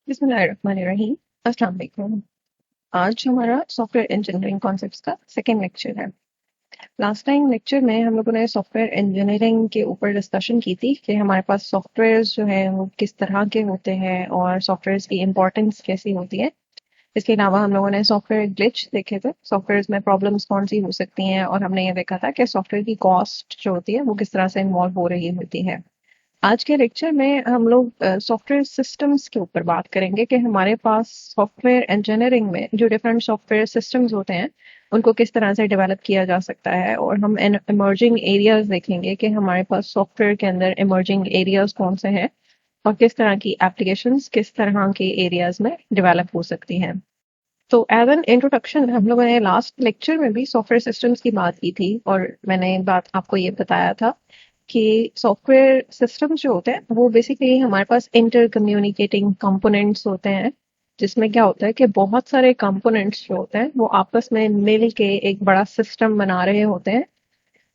बिस्मिल्लाहिर्रहमानिर्रहीम। अस्सलाम वालेकुम। आज हमारा सॉफ्टवेयर इंजीनियरिंग कॉन्सेप्ट्स का सेकेंड लेक्चर है। लास्ट टाइम लेक्चर में हम लोगों ने सॉफ्टवेयर इंजीनियरिंग के ऊपर डिस्कशन की थी कि हमारे पास सॉफ्टवेयर्स जो हैं वो किस तरह के होते हैं और सॉफ्टवेयर्स की इंपॉर्टेंस कैसी होती है। इसके अलावा हम लोगों ने सॉफ्टवेयर ग्लिच देखे थे, सॉफ्टवेयर में प्रॉब्लम्स कौन सी हो सकती हैं, और हमने ये देखा था कि सॉफ्टवेयर की कॉस्ट जो होती है वो किस तरह से इन्वॉल्व हो रही होती है। आज के लेक्चर में हम लोग सॉफ्टवेयर सिस्टम्स के ऊपर बात करेंगे कि हमारे पास सॉफ्टवेयर इंजीनियरिंग में जो डिफरेंट सॉफ्टवेयर सिस्टम्स होते हैं उनको किस तरह से डेवलप किया जा सकता है, और हम इमर्जिंग एरियाज देखेंगे कि हमारे पास सॉफ्टवेयर के अंदर इमर्जिंग एरियाज कौन से हैं और किस तरह की एप्लीकेशंस किस तरह के एरियाज में डेवलप हो सकती हैं। तो एज एन इंट्रोडक्शन हम लोगों ने लास्ट लेक्चर में भी सॉफ्टवेयर सिस्टम्स की बात की थी, और मैंने बात आपको ये बताया था कि सॉफ्टवेयर सिस्टम्स जो होते हैं वो बेसिकली हमारे पास इंटर कम्युनिकेटिंग कंपोनेंट्स होते हैं, जिसमें क्या होता है कि बहुत सारे कंपोनेंट्स जो होते हैं वो आपस में मिल के एक बड़ा सिस्टम बना रहे होते हैं।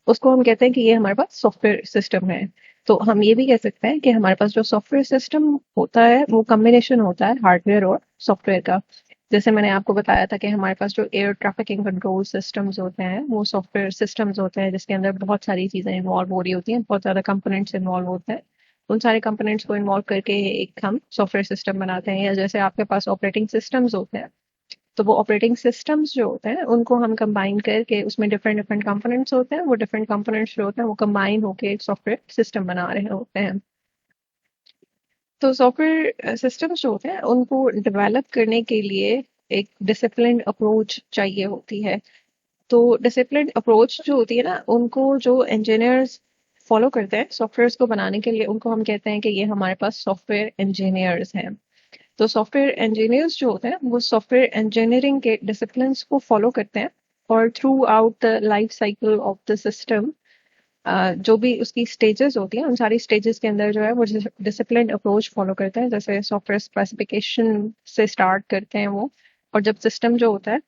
उसको हम कहते हैं कि ये हमारे पास सॉफ्टवेयर सिस्टम है। तो हम ये भी कह सकते हैं कि हमारे पास जो सॉफ्टवेयर सिस्टम होता है वो कॉम्बिनेशन होता है हार्डवेयर और सॉफ्टवेयर का। जैसे मैंने आपको बताया था कि हमारे पास जो एयर ट्रैफिकिंग कंट्रोल सिस्टम्स होते हैं वो सॉफ्टवेयर सिस्टम्स होते हैं, जिसके अंदर बहुत सारी चीजें इन्वॉल्व हो रही होती हैं, बहुत ज्यादा कंपोनेंट्स इन्वॉल्व होते हैं। उन सारे कंपोनेंट्स को इन्वॉल्व करके एक हम सॉफ्टवेयर सिस्टम बनाते हैं। या जैसे आपके पास ऑपरेटिंग सिस्टम्स होते हैं, तो वो ऑपरेटिंग सिस्टम्स जो होते हैं उनको हम कंबाइन करके उसमें डिफरेंट डिफरेंट कंपोनेंट्स होते हैं, वो डिफरेंट कंपोनेंट्स जो होते हैं वो कंबाइन होके एक सॉफ्टवेयर सिस्टम बना रहे होते हैं। तो सॉफ्टवेयर सिस्टम्स जो होते हैं उनको डेवलप करने के लिए एक डिसिप्लिन्ड अप्रोच चाहिए होती है। तो डिसिप्लिन्ड अप्रोच जो होती है ना, उनको जो इंजीनियर्स फॉलो करते हैं सॉफ्टवेयर्स को बनाने के लिए, उनको हम कहते हैं कि ये हमारे पास सॉफ्टवेयर इंजीनियर्स हैं। तो सॉफ्टवेयर इंजीनियर्स जो होते हैं वो सॉफ्टवेयर इंजीनियरिंग के डिसिप्लिन्स को फॉलो करते हैं, और through out the life cycle of the system जो भी उसकी स्टेजेस होती हैं उन सारी स्टेजेस के अंदर जो है वो डिसिप्लिन अप्रोच फॉलो करते हैं। जैसे सॉफ्टवेयर स्पेसिफिकेशन से स्टार्ट करते हैं वो, और जब सिस्टम जो होता है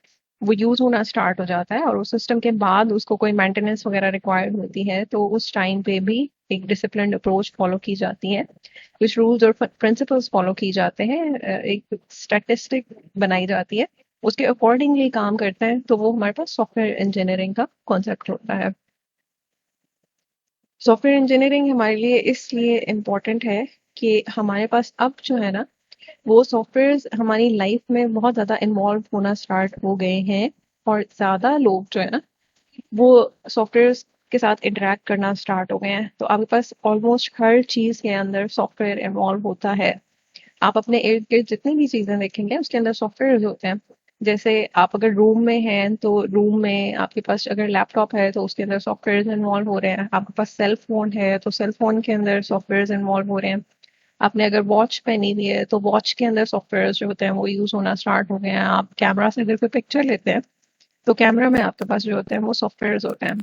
वो यूज होना स्टार्ट हो जाता है और उस सिस्टम के बाद उसको कोई मेंटेनेंस वगैरह रिक्वायर्ड होती है, तो उस टाइम पे भी एक डिसिप्लिन अप्रोच फॉलो की जाती है। कुछ रूल्स और प्रिंसिपल्स फॉलो की जाते हैं, एक स्टैटिस्टिक बनाई जाती है, उसके अकॉर्डिंगली काम करते हैं। तो वो हमारे पास सॉफ्टवेयर इंजीनियरिंग का कॉन्सेप्ट होता है। सॉफ्टवेयर इंजीनियरिंग हमारे लिए इसलिए इम्पोर्टेंट है कि हमारे पास अब जो है ना वो सॉफ्टवेयर्स हमारी लाइफ में बहुत ज़्यादा इन्वॉल्व होना स्टार्ट हो गए हैं, और ज़्यादा लोग जो है ना वो सॉफ्टवेयर्स के साथ इंटरेक्ट करना स्टार्ट हो गए हैं। तो आपके पास ऑलमोस्ट हर चीज़ के अंदर सॉफ्टवेयर इन्वॉल्व होता है। आप अपने इर्द गिर्द जितनी भी चीजें देखेंगे उसके अंदर सॉफ्टवेयर होते हैं। जैसे आप अगर रूम में हैं तो रूम में आपके पास अगर लैपटॉप है तो उसके अंदर सॉफ्टवेयर इन्वॉल्व हो रहे हैं। आपके पास सेल फोन है तो सेल फोन के अंदर सॉफ्टवेयर इन्वॉल्व हो रहे हैं। आपने अगर वॉच पहनी हुई है तो वॉच के अंदर सॉफ्टवेयर जो होते हैं वो यूज होना स्टार्ट हो गए हैं। आप कैमरा से अगर कोई पिक्चर लेते हैं तो कैमरा में आपके पास जो होते हैं वो सॉफ्टवेयर होते हैं।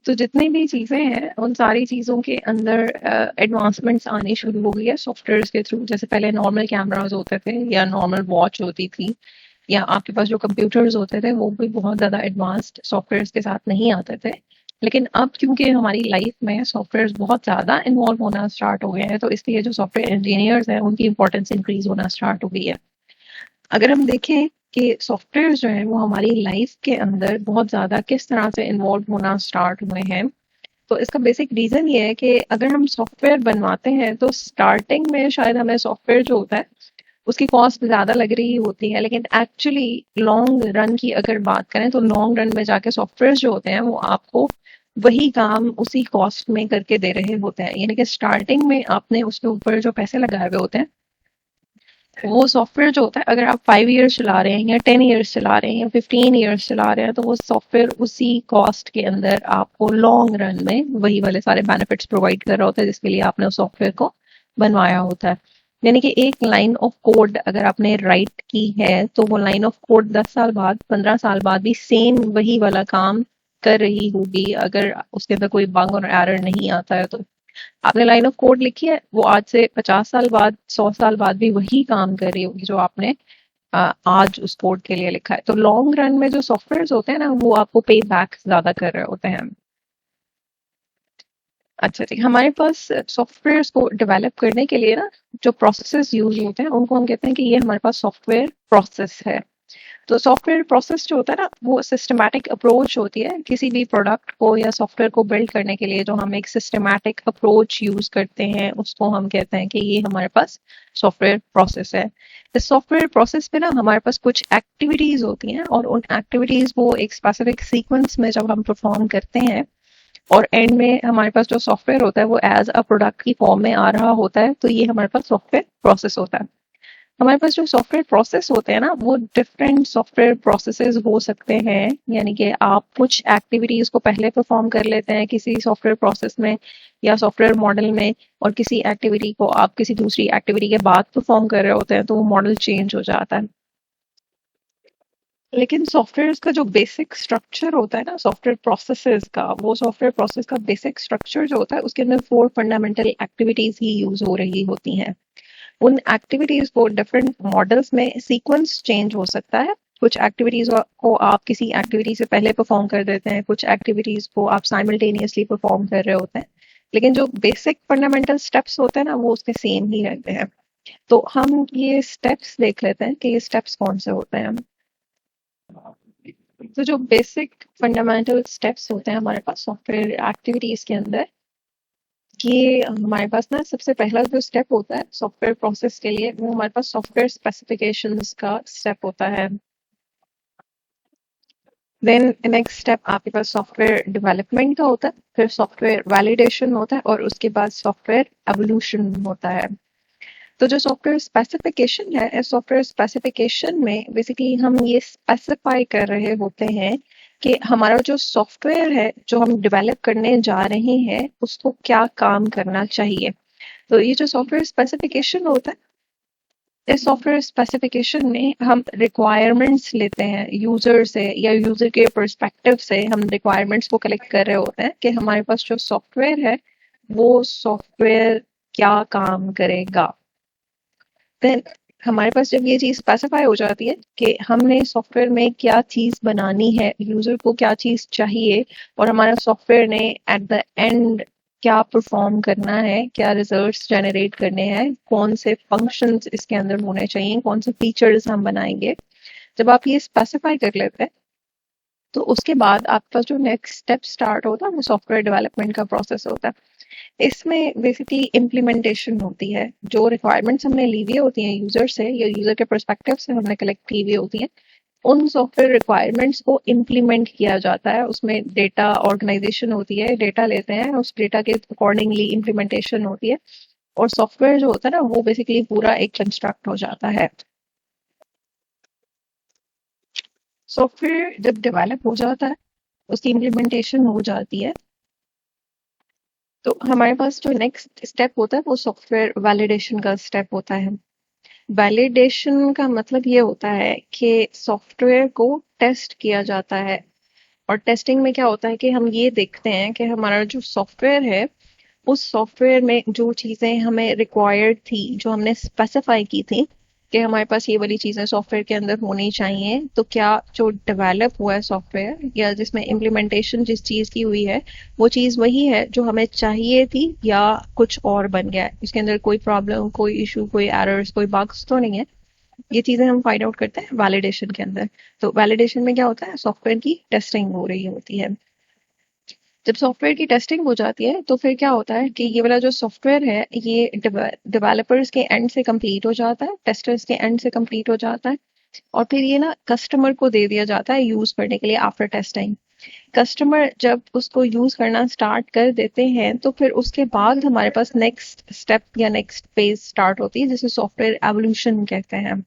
तो जितनी भी चीजें हैं उन सारी चीजों के अंदर एडवांसमेंट्स आनी शुरू हो गई है सॉफ्टवेयर के थ्रू। जैसे पहले नॉर्मल कैमराज होते थे या नॉर्मल वॉच होती थी, या आपके पास जो कंप्यूटर्स होते थे वो भी बहुत ज्यादा एडवांस्ड सॉफ्टवेयर के साथ नहीं आते थे। लेकिन अब क्योंकि हमारी लाइफ में सॉफ्टवेयर बहुत ज्यादा इन्वॉल्व होना स्टार्ट हो गए हैं, तो इसलिए जो सॉफ्टवेयर इंजीनियर्स हैं उनकी इंपॉर्टेंस इंक्रीज होना स्टार्ट हो गई है। अगर हम देखें कि सॉफ्टवेयर जो है वो हमारी लाइफ के अंदर बहुत ज्यादा किस तरह से इन्वॉल्व होना स्टार्ट हुए हैं, तो इसका बेसिक रीजन ये है कि अगर हम सॉफ्टवेयर बनवाते हैं तो स्टार्टिंग में शायद हमें सॉफ्टवेयर जो होता है उसकी कॉस्ट ज्यादा लग रही होती है, लेकिन एक्चुअली लॉन्ग रन की अगर बात करें तो लॉन्ग रन में जाके सॉफ्टवेयर जो होते हैं वो आपको वही काम उसी कॉस्ट में करके दे रहे होते हैं। यानी कि स्टार्टिंग में आपने उसके ऊपर जो पैसे लगाए हुए होते हैं वो सॉफ्टवेयर जो होता है, अगर आप 5 ईयर्स चला रहे हैं या 10 ईयर्स चला रहे हैं या 15 ईयर्स चला रहे हैं, तो वो सॉफ्टवेयर उसी कॉस्ट के अंदर आपको लॉन्ग रन में वही वाले सारे बेनिफिट्स प्रोवाइड कर रहा होता है जिसके लिए आपने उस सॉफ्टवेयर को बनवाया होता है। यानी कि एक लाइन ऑफ कोड अगर आपने राइट की है तो वो लाइन ऑफ कोड 10 साल बाद 15 साल बाद भी सेम वही वाला काम कर रही होगी, अगर उसके अंदर कोई बग और एरर नहीं आता है। तो आपने लाइन ऑफ कोड लिखी है वो आज से 50 साल बाद 100 साल बाद भी वही काम कर रही होगी जो आपने आज उस कोड के लिए लिखा है। तो लॉन्ग रन में जो सॉफ्टवेयर होते हैं ना वो आपको पे बैक ज्यादा कर रहे होते हैं। अच्छा जी, हमारे पास सॉफ्टवेयर्स को डेवलप करने के लिए ना जो प्रोसेसेस यूज होते हैं उनको हम कहते हैं कि ये हमारे पास सॉफ्टवेयर प्रोसेस है। तो सॉफ्टवेयर प्रोसेस जो होता है ना वो सिस्टमैटिक अप्रोच होती है किसी भी प्रोडक्ट को या सॉफ्टवेयर को बिल्ड करने के लिए। जो हम एक सिस्टमैटिक अप्रोच यूज करते हैं उसको हम कहते हैं कि ये हमारे पास सॉफ्टवेयर प्रोसेस है। इस सॉफ्टवेयर प्रोसेस में ना हमारे पास कुछ एक्टिविटीज होती हैं और उन एक्टिविटीज वो एक स्पेसिफिक सीक्वेंस में जब हम परफॉर्म करते हैं और एंड में हमारे पास जो सॉफ्टवेयर होता है वो एज अ प्रोडक्ट की फॉर्म में आ रहा होता है, तो ये हमारे पास सॉफ्टवेयर प्रोसेस होता है। हमारे पास जो सॉफ्टवेयर प्रोसेस होते हैं ना वो डिफरेंट सॉफ्टवेयर प्रोसेसेस हो सकते हैं। यानी कि आप कुछ एक्टिविटीज को पहले परफॉर्म कर लेते हैं किसी सॉफ्टवेयर प्रोसेस में या सॉफ्टवेयर मॉडल में, और किसी एक्टिविटी को आप किसी दूसरी एक्टिविटी के बाद परफॉर्म कर रहे होते हैं तो वो मॉडल चेंज हो जाता है। लेकिन सॉफ्टवेयर का जो बेसिक स्ट्रक्चर होता है ना सॉफ्टवेयर प्रोसेसेस का, वो सॉफ्टवेयर प्रोसेस का बेसिक स्ट्रक्चर जो होता है उसके अंदर 4 फंडामेंटल एक्टिविटीज ही यूज हो रही होती हैं। उन एक्टिविटीज को डिफरेंट मॉडल्स में सीक्वेंस चेंज हो सकता है। कुछ एक्टिविटीज को आप किसी एक्टिविटी से पहले परफॉर्म कर देते हैं, कुछ एक्टिविटीज को आप साइमल्टेनियसली परफॉर्म कर रहे होते हैं, लेकिन जो बेसिक फंडामेंटल स्टेप्स होते हैं ना वो उसके सेम ही रहते हैं। तो हम ये स्टेप्स देख लेते हैं कि ये स्टेप्स कौन से होते हैं। तो जो बेसिक फंडामेंटल स्टेप्स होते हैं हमारे पास सॉफ्टवेयर एक्टिविटीज के अंदर, ये हमारे पास ना सबसे पहला जो स्टेप होता है सॉफ्टवेयर प्रोसेस के लिए वो हमारे पास सॉफ्टवेयर स्पेसिफिकेशंस का स्टेप होता है। देन नेक्स्ट स्टेप आपके पास सॉफ्टवेयर डेवलपमेंट का होता है, फिर सॉफ्टवेयर वैलिडेशन होता है और उसके बाद सॉफ्टवेयर एवोल्यूशन होता है। तो जो सॉफ्टवेयर स्पेसिफिकेशन है, इस सॉफ्टवेयर स्पेसिफिकेशन में बेसिकली हम ये स्पेसिफाई कर रहे होते हैं कि हमारा जो सॉफ्टवेयर है जो हम डेवलप करने जा रहे हैं उसको क्या काम करना चाहिए। तो ये जो सॉफ्टवेयर स्पेसिफिकेशन होता है, इस सॉफ्टवेयर स्पेसिफिकेशन में हम रिक्वायरमेंट्स लेते हैं यूजर से या यूजर के पर्सपेक्टिव से हम रिक्वायरमेंट्स को कलेक्ट कर रहे होते हैं कि हमारे पास जो सॉफ्टवेयर है वो सॉफ्टवेयर क्या काम करेगा। देन हमारे पास जब ये चीज स्पेसिफाई हो जाती है कि हमने सॉफ्टवेयर में क्या चीज बनानी है, यूजर को क्या चीज चाहिए, और हमारा सॉफ्टवेयर ने एट द एंड क्या परफॉर्म करना है, क्या रिजल्ट्स जनरेट करने हैं, कौन से फंक्शंस इसके अंदर होने चाहिए, कौन से फीचर्स हम बनाएंगे। जब आप ये स्पेसिफाई कर लेते हैं तो उसके बाद आपका पास जो नेक्स्ट स्टेप स्टार्ट होता है वो सॉफ्टवेयर डेवलपमेंट का प्रोसेस होता है। इसमें बेसिकली इम्प्लीमेंटेशन होती है। जो रिक्वायरमेंट्स हमने ली हुई होती हैं यूजर से या यूजर के परस्पेक्टिव से हमने कलेक्ट की हुई होती हैं, उन सॉफ्टवेयर रिक्वायरमेंट्स को इम्प्लीमेंट किया जाता है। उसमें डेटा ऑर्गेनाइजेशन होती है, डेटा लेते हैं, उस डेटा के अकॉर्डिंगली इम्प्लीमेंटेशन होती है और सॉफ्टवेयर जो होता है ना वो बेसिकली पूरा एक कंस्ट्रक्ट हो जाता है। सॉफ्टवेयर जब डेवलप हो जाता है, उसकी इम्प्लीमेंटेशन हो जाती है, तो हमारे पास जो नेक्स्ट स्टेप होता है वो सॉफ्टवेयर वैलिडेशन का स्टेप होता है। वैलिडेशन का मतलब ये होता है कि सॉफ्टवेयर को टेस्ट किया जाता है। और टेस्टिंग में क्या होता है कि हम ये देखते हैं कि हमारा जो सॉफ्टवेयर है उस सॉफ्टवेयर में जो चीजें हमें रिक्वायर्ड थी, जो हमने स्पेसिफाई की थी कि हमारे पास ये वाली चीजें सॉफ्टवेयर के अंदर होनी चाहिए, तो क्या जो डेवलप हुआ है सॉफ्टवेयर या जिसमें इम्प्लीमेंटेशन जिस चीज की हुई है वो चीज वही है जो हमें चाहिए थी या कुछ और बन गया है, इसके अंदर कोई प्रॉब्लम, कोई इशू, कोई एरर्स, कोई बग्स तो नहीं है। ये चीजें हम फाइंड आउट करते हैं वैलिडेशन के अंदर। तो वैलिडेशन में क्या होता है, सॉफ्टवेयर की टेस्टिंग हो रही होती है। जब सॉफ्टवेयर की टेस्टिंग हो जाती है तो फिर क्या होता है कि ये वाला जो सॉफ्टवेयर है ये डेवलपर्स के एंड से कंप्लीट हो जाता है, टेस्टर्स के एंड से कंप्लीट हो जाता है, और फिर ये ना कस्टमर को दे दिया जाता है यूज करने के लिए आफ्टर टेस्टिंग। कस्टमर जब उसको यूज करना स्टार्ट कर देते हैं तो फिर उसके बाद हमारे पास नेक्स्ट स्टेप या नेक्स्ट फेज स्टार्ट होती है जिसे सॉफ्टवेयर एवोल्यूशन कहते हैं।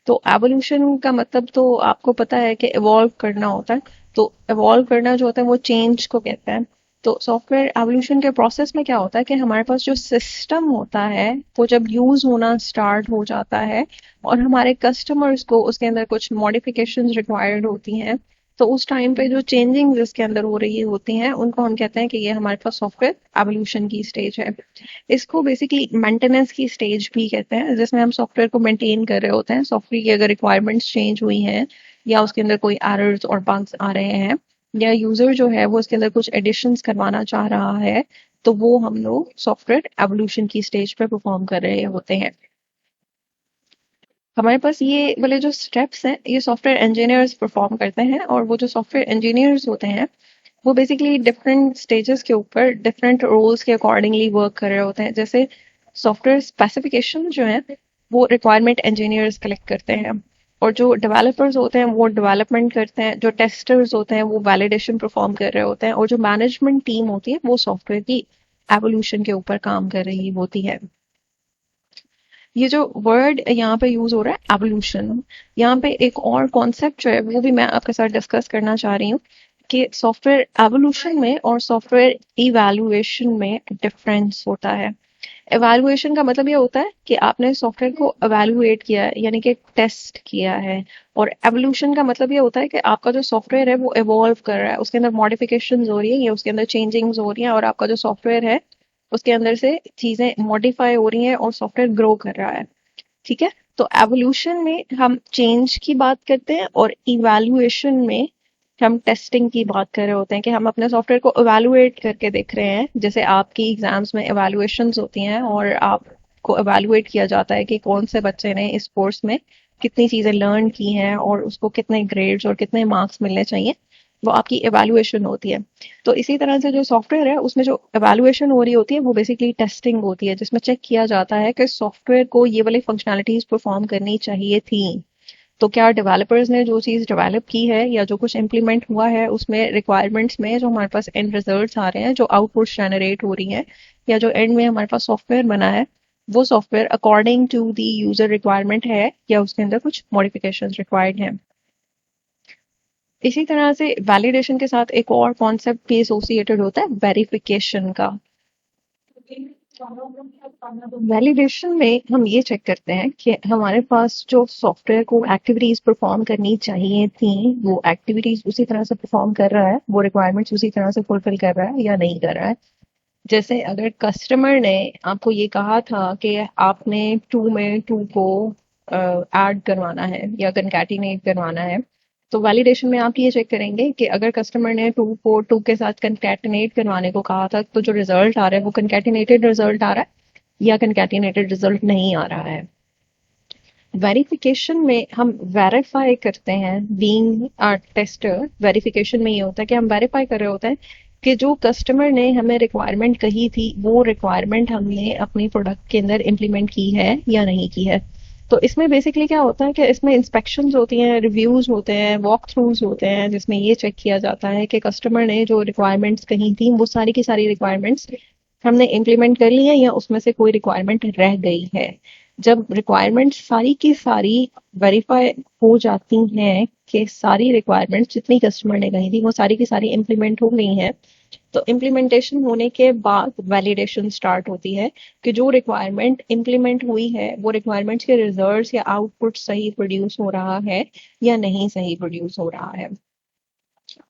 तो एवोल्यूशन का मतलब तो आपको पता है कि इवॉल्व करना होता है। तो इवॉल्व करना जो होता है वो चेंज को कहते हैं। तो सॉफ्टवेयर एवोल्यूशन के प्रोसेस में क्या होता है कि हमारे पास जो सिस्टम होता है वो जब यूज होना स्टार्ट हो जाता है और हमारे कस्टमर्स को उसके अंदर कुछ मॉडिफिकेशंस रिक्वायर्ड होती हैं, तो उस टाइम पे जो चेंजिंग इसके अंदर हो रही होती हैं उनको हम कहते हैं कि ये हमारे पास सॉफ्टवेयर एवोल्यूशन की स्टेज है। इसको बेसिकली मेंटेनेंस की स्टेज भी कहते हैं, जिसमें हम सॉफ्टवेयर को मेंटेन कर रहे होते हैं। सॉफ्टवेयर की अगर रिक्वायरमेंट्स चेंज हुई हैं या उसके अंदर कोई एरर्स और बग्स आ रहे हैं या यूजर जो है वो उसके अंदर कुछ एडिशंस करवाना चाह रहा है, तो वो हम लोग सॉफ्टवेयर एवोल्यूशन की स्टेज पे परफॉर्म कर रहे होते हैं। हमारे पास ये वाले जो स्टेप्स हैं ये सॉफ्टवेयर इंजीनियर्स परफॉर्म करते हैं, और वो जो सॉफ्टवेयर इंजीनियर्स होते हैं वो बेसिकली डिफरेंट स्टेजेस के ऊपर डिफरेंट रोल्स के अकॉर्डिंगली वर्क कर रहे होते हैं। जैसे सॉफ्टवेयर स्पेसिफिकेशन जो है वो रिक्वायरमेंट इंजीनियर्स कलेक्ट करते हैं, और जो डेवलपर्स होते हैं वो डेवलपमेंट करते हैं, जो टेस्टर्स होते हैं वो वैलिडेशन परफॉर्म कर रहे होते हैं, और जो मैनेजमेंट टीम होती है वो सॉफ्टवेयर की एवोल्यूशन के ऊपर काम कर रही होती है। ये जो वर्ड यहाँ पे यूज हो रहा है एवोल्यूशन, यहाँ पे एक और कॉन्सेप्ट जो है वो भी मैं आपके साथ डिस्कस करना चाह रही हूँ कि सॉफ्टवेयर एवोल्यूशन में और सॉफ्टवेयर इवैल्यूएशन में डिफरेंस होता है। एवैल्यूएशन का मतलब ये होता है कि आपने सॉफ्टवेयर को एवैल्यूएट किया है, यानी कि टेस्ट किया है, और एवोल्यूशन का मतलब ये होता है कि आपका जो सॉफ्टवेयर है वो इवॉल्व कर रहा है, उसके अंदर मॉडिफिकेशंस हो रही है या उसके अंदर चेंजिंग्स हो रही हैं, और आपका जो सॉफ्टवेयर है उसके अंदर से चीजें मॉडिफाई हो रही हैं और सॉफ्टवेयर ग्रो कर रहा है। ठीक है, तो एवोल्यूशन में हम चेंज की बात करते हैं, और इवैल्यूएशन में हम टेस्टिंग की बात कर रहे होते हैं कि हम अपने सॉफ्टवेयर को इवैल्यूएट करके देख रहे हैं। जैसे आपकी एग्जाम्स में इवैल्यूएशंस होती हैं और आपको इवैल्यूएट किया जाता है कि कौन से बच्चे ने इस कोर्स में कितनी चीजें लर्न की हैं और उसको कितने ग्रेड्स और कितने मार्क्स मिलने चाहिए, वो आपकी इवैल्यूएशन होती है। तो इसी तरह से जो सॉफ्टवेयर है उसमें जो इवैल्यूएशन हो रही होती है वो बेसिकली टेस्टिंग होती है, जिसमें चेक किया जाता है कि सॉफ्टवेयर को ये वाली फंक्शनैलिटीज परफॉर्म करनी चाहिए थी। तो क्या डेवलपर्स ने जो चीज़ डेवलप की है या जो कुछ इम्प्लीमेंट हुआ है उसमें रिक्वायरमेंट्स में जो हमारे पास एंड रिजल्ट्स आ रहे हैं, जो आउटपुट्स जनरेट हो रही हैं, या जो एंड में हमारे पास सॉफ्टवेयर बना है, वो software according to the user requirement है या उसके अंदर कुछ मॉडिफिकेशंस रिक्वायर्ड हैं। इसी तरह से वैलिडेशन के साथ एक और कॉन्सेप्ट भी एसोसिएटेड होता है वेरिफिकेशन का। वैलिडेशन में हम ये चेक करते हैं कि हमारे पास जो सॉफ्टवेयर को एक्टिविटीज परफॉर्म करनी चाहिए थी वो एक्टिविटीज उसी तरह से परफॉर्म कर रहा है, वो रिक्वायरमेंट्स उसी तरह से फुलफिल कर रहा है या नहीं कर रहा है। जैसे अगर कस्टमर ने आपको ये कहा था कि आपने टू में टू को ऐड करवाना है या कंकैटिनेट करवाना है, तो वैलिडेशन में आप ये चेक करेंगे कि अगर कस्टमर ने टू को टू के साथ कंकैटिनेट करवाने को कहा था तो जो रिजल्ट आ रहा है वो कंकैटिनेटेड रिजल्ट आ रहा है या कंकैटिनेटेड रिजल्ट नहीं आ रहा है। वेरिफिकेशन में हम वेरीफाई करते हैं, बीइंग अ टेस्टर वेरिफिकेशन में ये होता है कि हम वेरीफाई कर रहे होते हैं कि जो कस्टमर ने हमें रिक्वायरमेंट कही थी वो रिक्वायरमेंट हमने अपनी प्रोडक्ट के अंदर इम्प्लीमेंट की है या नहीं की है। तो इसमें बेसिकली क्या होता है कि इसमें इंस्पेक्शंस होती हैं, रिव्यूज होते हैं, वॉक थ्रूज होते हैं, जिसमें ये चेक किया जाता है कि कस्टमर ने जो रिक्वायरमेंट्स कही थी वो सारी की सारी रिक्वायरमेंट्स हमने इम्प्लीमेंट कर ली है या उसमें से कोई रिक्वायरमेंट रह गई है। जब रिक्वायरमेंट सारी की सारी वेरीफाई हो जाती हैं कि सारी रिक्वायरमेंट्स जितनी कस्टमर ने कही थी वो सारी की सारी इम्प्लीमेंट हो गई हैं, तो इम्प्लीमेंटेशन होने के बाद वैलिडेशन स्टार्ट होती है कि जो रिक्वायरमेंट इम्प्लीमेंट हुई है वो रिक्वायरमेंट्स के रिजल्ट्स या आउटपुट सही प्रोड्यूस हो रहा है या नहीं सही प्रोड्यूस हो रहा है।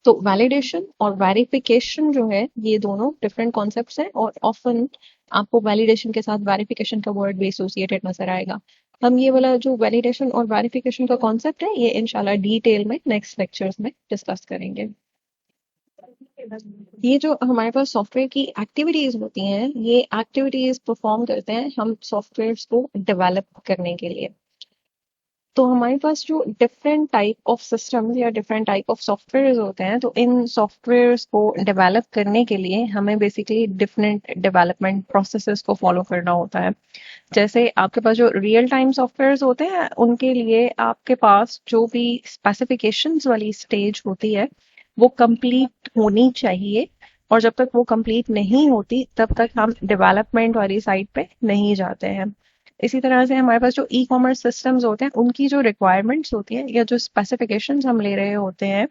तो वैलिडेशन और वेरिफिकेशन जो है ये दोनों डिफरेंट कॉन्सेप्ट्स हैं, और ऑफन आपको वैलिडेशन के साथ वेरिफिकेशन का वर्ड भी एसोसिएटेड नजर आएगा। हम ये वाला जो वैलिडेशन और वेरिफिकेशन का कॉन्सेप्ट है ये इंशाल्लाह डिटेल में नेक्स्ट लेक्चर्स में डिस्कस करेंगे। ये जो हमारे पास सॉफ्टवेयर की एक्टिविटीज होती हैं ये एक्टिविटीज परफॉर्म करते हैं हम सॉफ्टवेयर को डेवलप करने के लिए। तो हमारे पास जो डिफरेंट टाइप ऑफ सिस्टम या डिफरेंट टाइप ऑफ सॉफ्टवेयर होते हैं, तो इन सॉफ्टवेयर्स को डेवलप करने के लिए हमें बेसिकली डिफरेंट डेवलपमेंट प्रोसेसेस को फॉलो करना होता है। जैसे आपके पास जो रियल टाइम सॉफ्टवेयर्स होते हैं उनके लिए आपके पास जो भी स्पेसिफिकेशंस वाली स्टेज होती है वो कंप्लीट होनी चाहिए, और जब तक वो कंप्लीट नहीं होती तब तक हम डेवलपमेंट वाली साइड पे नहीं जाते हैं। इसी तरह से हमारे पास जो ई कॉमर्स सिस्टम्स होते हैं उनकी जो रिक्वायरमेंट्स होती हैं या जो स्पेसिफिकेशंस हम ले रहे होते हैं,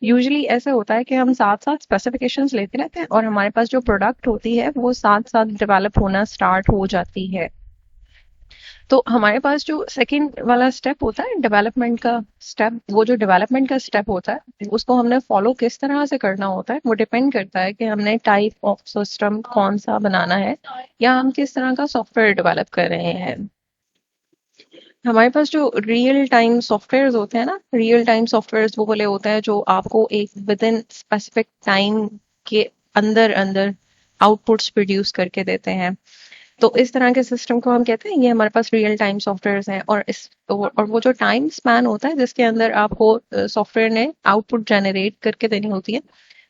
यूजुअली ऐसा होता है कि हम साथ साथ स्पेसिफिकेशंस लेते रहते हैं और हमारे पास जो प्रोडक्ट होती है वो साथ साथ डेवलप होना स्टार्ट हो जाती है। तो हमारे पास जो सेकंड वाला स्टेप होता है डेवलपमेंट का स्टेप, वो जो डेवलपमेंट का स्टेप होता है उसको हमने फॉलो किस तरह से करना होता है वो डिपेंड करता है कि हमने टाइप ऑफ सिस्टम कौन सा बनाना है या हम किस तरह का सॉफ्टवेयर डेवलप कर रहे हैं। हमारे पास जो रियल टाइम सॉफ्टवेयर होते हैं ना, रियल टाइम सॉफ्टवेयर वो वाले होते हैं जो आपको एक विद इन स्पेसिफिक टाइम के अंदर अंदर आउटपुट्स प्रोड्यूस करके देते हैं। तो इस तरह के सिस्टम को हम कहते हैं ये हमारे पास रियल टाइम सॉफ्टवेयर हैं। और वो जो टाइम स्पैन होता है जिसके अंदर आपको सॉफ्टवेयर ने आउटपुट जनरेट करके देनी होती है,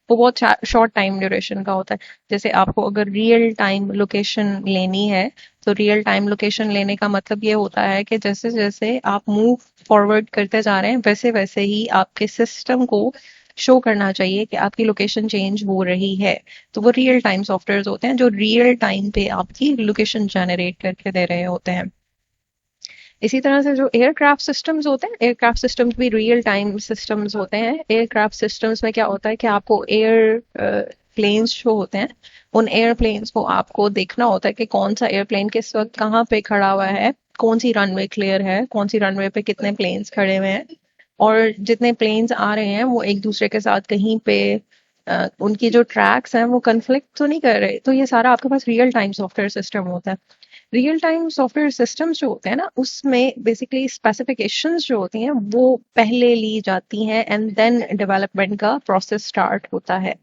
वो बहुत शॉर्ट टाइम ड्यूरेशन का होता है। जैसे आपको अगर रियल टाइम लोकेशन लेनी है, तो रियल टाइम लोकेशन लेने का मतलब ये होता है कि जैसे जैसे आप मूव फॉरवर्ड करते जा रहे हैं वैसे वैसे ही आपके सिस्टम को शो करना चाहिए कि आपकी लोकेशन चेंज हो रही है। तो वो रियल टाइम सॉफ्टवेयर होते हैं जो रियल टाइम पे आपकी लोकेशन जनरेट करके दे रहे होते हैं। इसी तरह से जो एयरक्राफ्ट सिस्टम्स होते हैं, एयरक्राफ्ट सिस्टम्स भी रियल टाइम सिस्टम्स होते हैं। एयरक्राफ्ट सिस्टम्स में क्या होता है कि आपको एयर प्लेन्स जो होते हैं, उन एयरप्लेन्स को आपको देखना होता है कि कौन सा एयरप्लेन किस वक्त कहाँ पे खड़ा हुआ है, कौन सी रनवे क्लियर है, कौन सी रनवे पे कितने प्लेन्स खड़े हुए हैं, और जितने प्लेन्स आ रहे हैं वो एक दूसरे के साथ कहीं पे उनकी जो ट्रैक्स हैं वो कन्फ्लिक्ट तो नहीं कर रहे। तो ये सारा आपके पास रियल टाइम सॉफ्टवेयर सिस्टम होता है। रियल टाइम सॉफ्टवेयर सिस्टम्स जो होते हैं ना, उसमें बेसिकली स्पेसिफिकेशंस जो होती हैं वो पहले ली जाती हैं एंड देन डेवलपमेंट का प्रोसेस स्टार्ट होता है।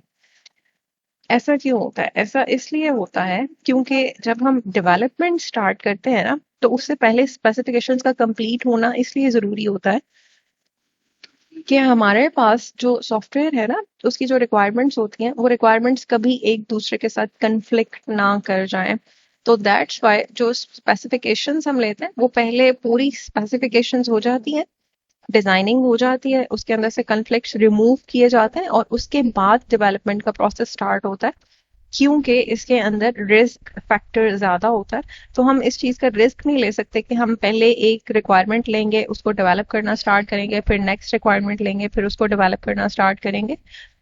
ऐसा क्यों होता है? ऐसा इसलिए होता है क्योंकि जब हम डेवलपमेंट स्टार्ट करते हैं ना, तो उससे पहले स्पेसिफिकेशंस का कंप्लीट होना इसलिए जरूरी होता है कि हमारे पास जो सॉफ्टवेयर है ना, उसकी जो रिक्वायरमेंट्स होती हैं वो रिक्वायरमेंट्स कभी एक दूसरे के साथ कन्फ्लिक्ट ना कर जाएं। तो दैट्स वाई जो स्पेसिफिकेशंस हम लेते हैं वो पहले पूरी स्पेसिफिकेशंस हो जाती हैं, डिजाइनिंग हो जाती है, उसके अंदर से कन्फ्लिक्ट्स रिमूव किए जाते हैं और उसके बाद डेवलपमेंट का प्रोसेस स्टार्ट होता है। क्योंकि इसके अंदर रिस्क फैक्टर ज्यादा होता है, तो हम इस चीज का रिस्क नहीं ले सकते कि हम पहले एक रिक्वायरमेंट लेंगे, उसको डेवलप करना स्टार्ट करेंगे, फिर नेक्स्ट रिक्वायरमेंट लेंगे, फिर उसको डेवलप करना स्टार्ट करेंगे।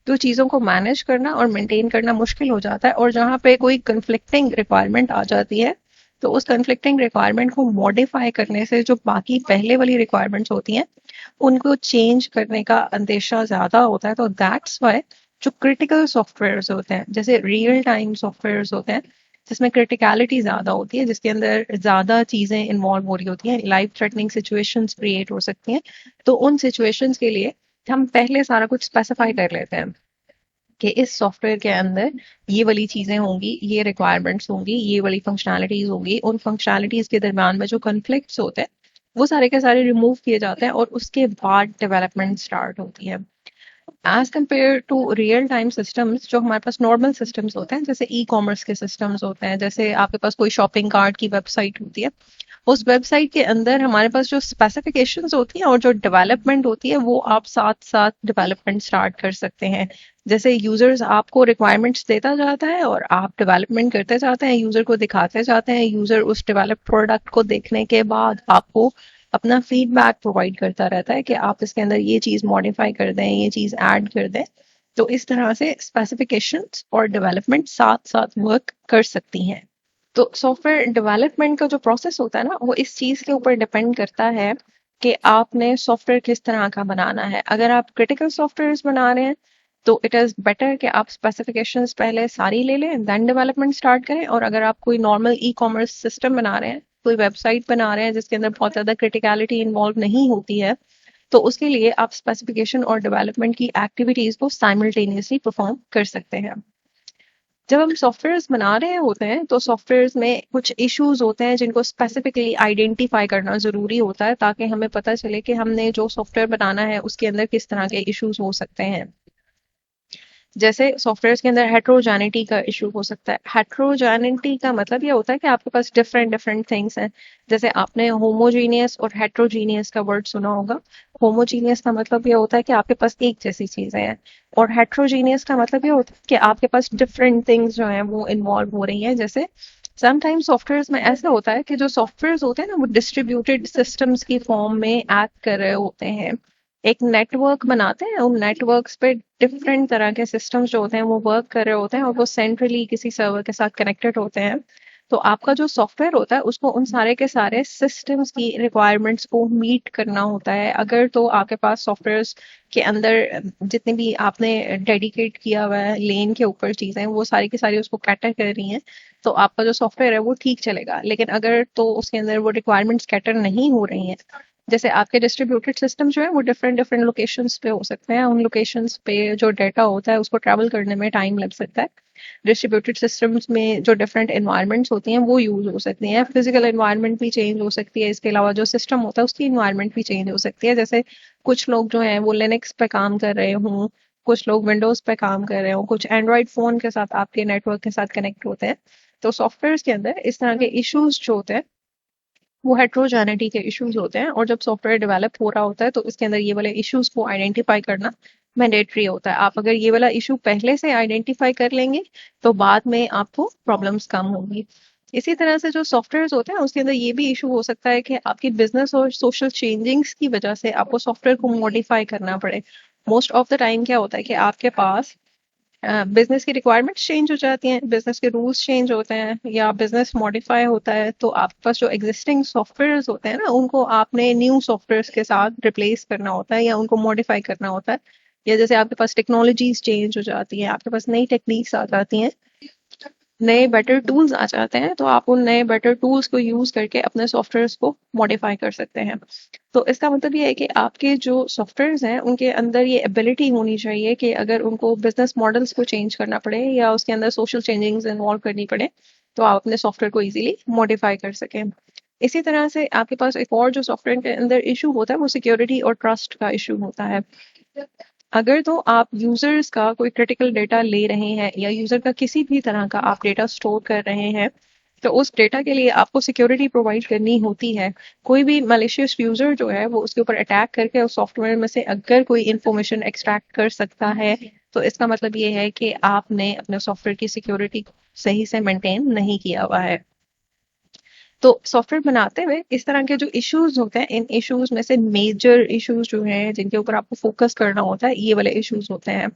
तो चीजों को मैनेज करना और मेंटेन करना मुश्किल हो जाता है। और जहां पे कोई कंफ्लिक्टिंग रिक्वायरमेंट आ जाती है, तो उस कंफ्लिक्टिंग रिक्वायरमेंट को मॉडिफाई करने से जो बाकी पहले वाली रिक्वायरमेंट्स होती हैं उनको चेंज करने का अंदेशा ज्यादा होता है। तो दैट्स वाई जो क्रिटिकल सॉफ्टवेयर होते हैं, जैसे रियल टाइम सॉफ्टवेयर होते हैं जिसमें क्रिटिकलिटी ज्यादा होती है, जिसके अंदर ज्यादा चीजें इन्वॉल्व हो रही होती हैं, लाइफ थ्रेटनिंग सिचुएशंस क्रिएट हो सकती हैं, तो उन सिचुएशंस के लिए हम पहले सारा कुछ स्पेसिफाई कर लेते हैं कि इस सॉफ्टवेयर के अंदर ये वाली चीजें होंगी, ये रिक्वायरमेंट्स होंगी, ये वाली फंक्शनैलिटीज होंगी। उन फंक्शनैलिटीज के दरम्यान में जो कन्फ्लिक्ट्स होते हैं वो सारे के सारे रिमूव किए जाते हैं और उसके बाद डेवलपमेंट स्टार्ट होती है। As compare to real time systems जो हमारे पास नॉर्मल सिस्टम्स होते हैं, जैसे ई कॉमर्स के सिस्टम्स होते हैं, जैसे आपके पास कोई शॉपिंग कार्ट की वेबसाइट होती है, उस वेबसाइट के अंदर हमारे पास जो स्पेसिफिकेशंस होती हैं और जो डेवलपमेंट होती है वो आप साथ साथ डेवलपमेंट स्टार्ट कर सकते हैं। जैसे यूजर्स आपको रिक्वायरमेंट्स देता जाता है और आप डेवलपमेंट करते जाते हैं, यूजर को दिखाते जाते हैं, यूजर उस डेवलप प्रोडक्ट को देखने के बाद आपको अपना फीडबैक प्रोवाइड करता रहता है कि आप इसके अंदर ये चीज मॉडिफाई कर दें, ये चीज ऐड कर दें। तो इस तरह से स्पेसिफिकेशंस और डेवलपमेंट साथ साथ वर्क कर सकती हैं। तो सॉफ्टवेयर डेवलपमेंट का जो प्रोसेस होता है ना, वो इस चीज के ऊपर डिपेंड करता है कि आपने सॉफ्टवेयर किस तरह का बनाना है। अगर आप क्रिटिकल सॉफ्टवेयर बना रहे हैं तो इट इज बेटर कि आप स्पेसिफिकेशंस पहले सारी ले लें, देन डेवलपमेंट स्टार्ट करें। और अगर आप कोई नॉर्मल ई कॉमर्स सिस्टम बना रहे हैं, कोई वेबसाइट बना रहे हैं जिसके अंदर बहुत ज्यादा क्रिटिकलिटी इन्वॉल्व नहीं होती है, तो उसके लिए आप स्पेसिफिकेशन और डेवलपमेंट की एक्टिविटीज को साइमल्टेनियसली परफॉर्म कर सकते हैं। जब हम सॉफ्टवेयर्स बना रहे होते हैं तो सॉफ्टवेयर्स में कुछ इश्यूज होते हैं जिनको स्पेसिफिकली आइडेंटिफाई करना जरूरी होता है, ताकि हमें पता चले कि हमने जो सॉफ्टवेयर बनाना है उसके अंदर किस तरह के इश्यूज हो सकते हैं। जैसे सॉफ्टवेयर के अंदर हेट्रोजेनिटी का इशू हो सकता है। हेट्रोजेनिटी का मतलब ये होता है कि आपके पास डिफरेंट डिफरेंट थिंग्स हैं। जैसे आपने होमोजीनियस और हेट्रोजीनियस का वर्ड सुना होगा। होमोजीनियस का मतलब ये होता है कि आपके पास एक जैसी चीजें हैं, और हेट्रोजीनियस का मतलब ये होता है कि आपके पास डिफरेंट थिंग्स जो हैं वो इन्वॉल्व हो रही हैं। जैसे समटाइम्स सॉफ्टवेयर में ऐसा होता है कि जो सॉफ्टवेयर होते हैं ना, वो डिस्ट्रीब्यूटेड सिस्टम्स की फॉर्म में एक्ट कर रहे होते हैं, एक नेटवर्क बनाते हैं, उन नेटवर्क्स पे डिफरेंट तरह के सिस्टम्स जो होते हैं वो वर्क कर रहे होते हैं और वो सेंट्रली किसी सर्वर के साथ कनेक्टेड होते हैं। तो आपका जो सॉफ्टवेयर होता है उसको उन सारे के सारे सिस्टम्स की रिक्वायरमेंट्स को मीट करना होता है। अगर तो आपके पास सॉफ्टवेयर के अंदर जितने भी आपने डेडिकेट किया हुआ है लेन के ऊपर चीजें, वो सारी की सारी उसको कैटर कर रही हैं, तो आपका जो सॉफ्टवेयर है वो ठीक चलेगा। लेकिन अगर तो उसके अंदर वो रिक्वायरमेंट्स कैटर नहीं हो रही हैं, जैसे आपके डिस्ट्रीब्यूटेड सिस्टम जो है वो डिफरेंट डिफरेंट लोकेशंस पे हो सकते हैं, उन लोकेशंस पे जो डाटा होता है उसको ट्रैवल करने में टाइम लग सकता है, डिस्ट्रीब्यूटेड सिस्टम्स में जो डिफरेंट एनवायरनमेंट्स होती हैं वो यूज हो सकती हैं, फिजिकल एनवायरनमेंट भी चेंज हो सकती है, इसके अलावा जो सिस्टम होता है उसकी एनवायरनमेंट भी चेंज हो सकती है। जैसे कुछ लोग जो हैं वो लिनक्स पे काम कर रहे हों, कुछ लोग विंडोज पे काम कर रहे हों, कुछ एंड्रॉइड फोन के साथ आपके नेटवर्क के साथ कनेक्ट होते हैं। तो सॉफ्टवेयर के अंदर इस तरह के इश्यूज जो होते हैं वो हेट्रोजेनिटी के इश्यूज होते हैं, और जब सॉफ्टवेयर डेवलप हो रहा होता है तो इसके अंदर ये वाले इश्यूज को आइडेंटिफाई करना मैंडेटरी होता है। आप अगर ये वाला इशू पहले से आइडेंटिफाई कर लेंगे तो बाद में आपको प्रॉब्लम्स कम होंगी। इसी तरह से जो सॉफ्टवेयर होते हैं उसके अंदर ये भी इशू हो सकता है कि आपकी बिजनेस और सोशल चेंजिंग्स की वजह से आपको सॉफ्टवेयर को मॉडिफाई करना पड़े। मोस्ट ऑफ द टाइम क्या होता है कि आपके पास बिजनेस की रिक्वायरमेंट्स चेंज हो जाती हैं, बिजनेस के रूल्स चेंज होते हैं, या बिजनेस मॉडिफाई होता है, तो आपके पास जो एग्जिस्टिंग सॉफ्टवेयर्स होते हैं ना उनको आपने न्यू सॉफ्टवेयर्स के साथ रिप्लेस करना होता है या उनको मॉडिफाई करना होता है। या जैसे आपके पास टेक्नोलॉजीज चेंज हो जाती हैं, आपके पास नई टेक्निक्स आ जाती हैं, नए बेटर टूल्स आ जाते हैं, तो आप उन नए बेटर टूल्स को यूज करके अपने सॉफ्टवेयर्स को मॉडिफाई कर सकते हैं। तो इसका मतलब ये है कि आपके जो सॉफ्टवेयर्स हैं उनके अंदर ये एबिलिटी होनी चाहिए कि अगर उनको बिजनेस मॉडल्स को चेंज करना पड़े या उसके अंदर सोशल चेंजिंग्स इन्वॉल्व करनी पड़े तो आप अपने सॉफ्टवेयर को इजीली मॉडिफाई कर सकें। इसी तरह से आपके पास एक और जो सॉफ्टवेयर के अंदर इशू होता है वो सिक्योरिटी और ट्रस्ट का इशू होता है। अगर तो आप यूजर्स का कोई क्रिटिकल डेटा ले रहे हैं या यूजर का किसी भी तरह का आप डेटा स्टोर कर रहे हैं तो उस डेटा के लिए आपको सिक्योरिटी प्रोवाइड करनी होती है। कोई भी मलिशियस यूजर जो है वो उसके ऊपर अटैक करके उस सॉफ्टवेयर में से अगर कोई इंफॉर्मेशन एक्सट्रैक्ट कर सकता है तो इसका मतलब ये है कि आपने अपने सॉफ्टवेयर की सिक्योरिटी सही से मेंटेन नहीं किया हुआ है। तो सॉफ्टवेयर बनाते हुए इस तरह के जो इश्यूज होते हैं इन इश्यूज में से मेजर इश्यूज जो हैं जिनके ऊपर आपको फोकस करना होता है ये वाले इश्यूज होते हैं।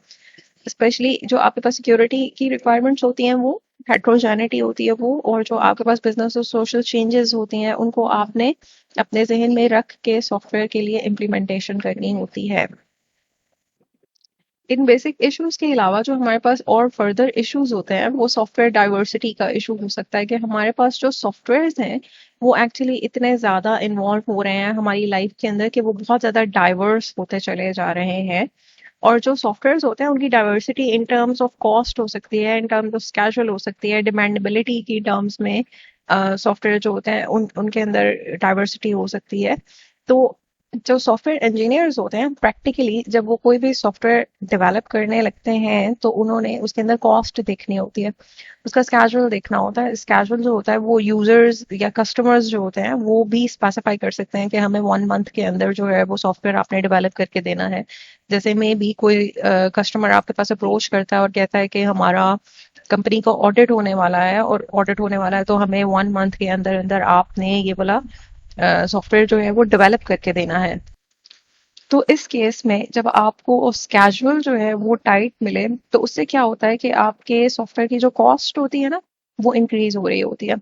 स्पेशली जो आपके पास सिक्योरिटी की रिक्वायरमेंट्स होती हैं वो हेट्रोजेनिटी होती है वो, और जो आपके पास बिजनेस और सोशल चेंजेस होती हैं उनको आपने अपने जहन में रख के सॉफ्टवेयर के लिए इम्प्लीमेंटेशन करनी होती है। इन बेसिक इश्यूज के अलावा जो हमारे पास और फर्दर इश्यूज होते हैं वो सॉफ्टवेयर डाइवर्सिटी का इशू हो सकता है कि हमारे पास जो सॉफ्टवेयर्स हैं वो एक्चुअली इतने ज़्यादा इन्वॉल्व हो रहे हैं हमारी लाइफ के अंदर कि वो बहुत ज़्यादा डाइवर्स होते चले जा रहे हैं। और जो सॉफ्टवेयर्स होते हैं उनकी diversity in terms of cost हो सकती है, इन टर्म्स ऑफ स्केजुअल हो सकती है, डिमांडेबिलिटी की टर्म्स में सॉफ्टवेयर जो होते हैं उनके अंदर डाइवर्सिटी हो सकती है। तो जो सॉफ्टवेयर इंजीनियर्स होते हैं प्रैक्टिकली जब वो कोई भी सॉफ्टवेयर डेवलप करने लगते हैं तो उन्होंने उसके अंदर कॉस्ट देखनी होती है, उसका स्केजुअल देखना होता है। स्केजुअल जो होता है वो यूजर्स या कस्टमर्स जो होते हैं वो भी स्पेसिफाई कर सकते हैं कि हमें 1 मंथ के अंदर जो है वो सॉफ्टवेयर आपने डेवलप करके देना है। जैसे में भी कोई कस्टमर आपके पास अप्रोच करता है और कहता है कि हमारा कंपनी का ऑडिट होने वाला है और ऑडिट होने वाला है तो हमें 1 मंथ के अंदर अंदर आपने ये वाला सॉफ्टवेयर जो है वो डेवलप करके देना है। तो इस केस में जब आपको स्केजुअल जो है वो टाइट मिले तो उससे क्या होता है कि आपके सॉफ्टवेयर की जो कॉस्ट होती है ना वो इंक्रीज हो रही होती है।